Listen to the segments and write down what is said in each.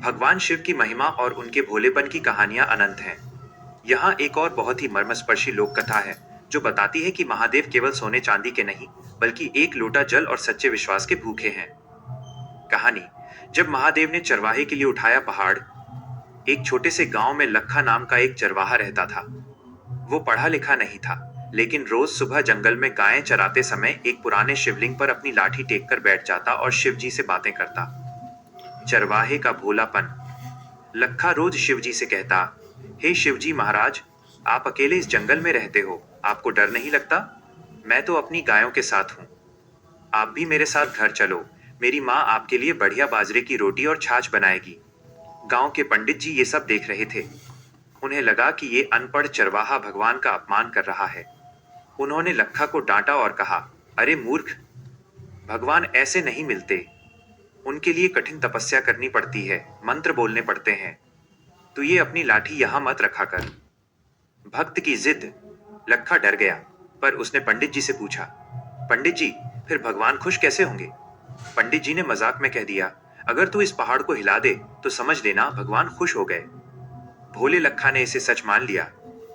भगवान शिव की महिमा और उनके भोलेपन की कहानियां अनंत हैं। यहाँ एक और बहुत ही मर्मस्पर्शी लोक कथा है जो बताती है कि महादेव केवल सोने चांदी के नहीं बल्कि एक लोटा जल और सच्चे विश्वास के भूखे हैं। कहानी। जब महादेव ने चरवाहे के लिए उठाया पहाड़, एक छोटे से गांव में लखा नाम का एक चरवाहा रहता था। वो पढ़ा लिखा नहीं था, लेकिन रोज सुबह जंगल में गायें चराते समय एक पुराने शिवलिंग पर अपनी लाठी टेक कर बैठ जाता और शिव जी से बातें करता। चरवाहे का भोलापन। लखा रोज शिवजी से कहता, हे शिवजी महाराज, आप अकेले इस जंगल में रहते हो, आपको डर नहीं लगता? मैं तो अपनी गायों के साथ हूँ, आप भी मेरे साथ घर चलो, मेरी माँ आपके लिए बढ़िया बाजरे की रोटी और छाछ बनाएगी। गांव के पंडित जी ये सब देख रहे थे। उन्हें लगा कि ये अनपढ़ चरवाहा भगवान का अपमान कर रहा है। उन्होंने लखा को डांटा और कहा, अरे मूर्ख, भगवान ऐसे नहीं मिलते, उनके लिए कठिन तपस्या करनी पड़ती है, मंत्र बोलने पड़ते हैं। तू ये अपनी लाठी यहां मत रखा कर। भक्त की जिद। लखा डर गया, पर उसने पंडित जी से पूछा, पंडित जी, फिर भगवान खुश कैसे होंगे? पंडित जी ने मजाक में कह दिया, अगर तू इस पहाड़ को हिला दे तो समझ लेना भगवान खुश हो गए। भोले लखा ने इसे सच मान लिया।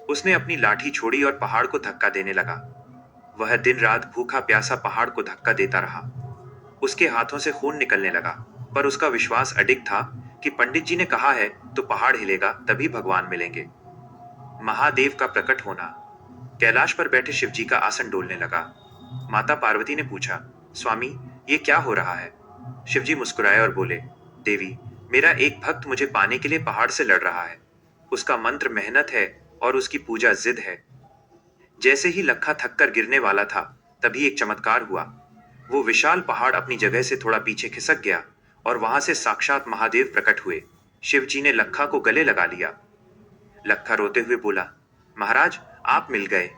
उसने अपनी लाठी छोड़ी और पहाड़ को धक्का देने लगा। वह दिन रात भूखा प्यासा पहाड़ को धक्का देता रहा। उसके हाथों से खून निकलने लगा, पर उसका विश्वास अडिग था कि पंडित जी ने कहा है तो पहाड़ हिलेगा तभी भगवान मिलेंगे। महादेव का प्रकट होना। कैलाश पर बैठे शिवजी का आसन डोलने लगा। माता पार्वती ने पूछा, स्वामी, ये क्या हो रहा है? शिवजी मुस्कुराए और बोले, देवी, मेरा एक भक्त मुझे पाने के लिए पहाड़ से लड़ रहा है। उसका मंत्र मेहनत है और उसकी पूजा जिद है। जैसे ही लखा थक कर गिरने वाला था, तभी एक चमत्कार हुआ। वो विशाल पहाड़ अपनी जगह से थोड़ा पीछे खिसक गया और वहां से साक्षात महादेव प्रकट हुए। शिवजी ने लखा को गले लगा लिया। लखा रोते हुए बोला, महाराज, आप मिल गए।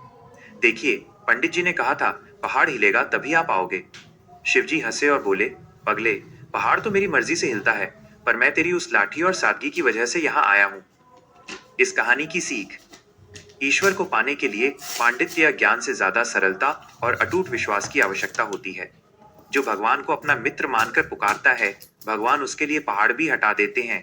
देखिए, पंडित जी ने कहा था पहाड़ हिलेगा तभी आप आओगे। शिवजी हंसे और बोले, पगले, पहाड़ तो मेरी मर्जी से हिलता है, पर मैं तेरी उस लाठी और सादगी की वजह से यहाँ आया हूँ। इस कहानी की सीख। ईश्वर को पाने के लिए पांडित्य या ज्ञान से ज्यादा सरलता और अटूट विश्वास की आवश्यकता होती है। जो भगवान को अपना मित्र मानकर पुकारता है, भगवान उसके लिए पहाड़ भी हटा देते हैं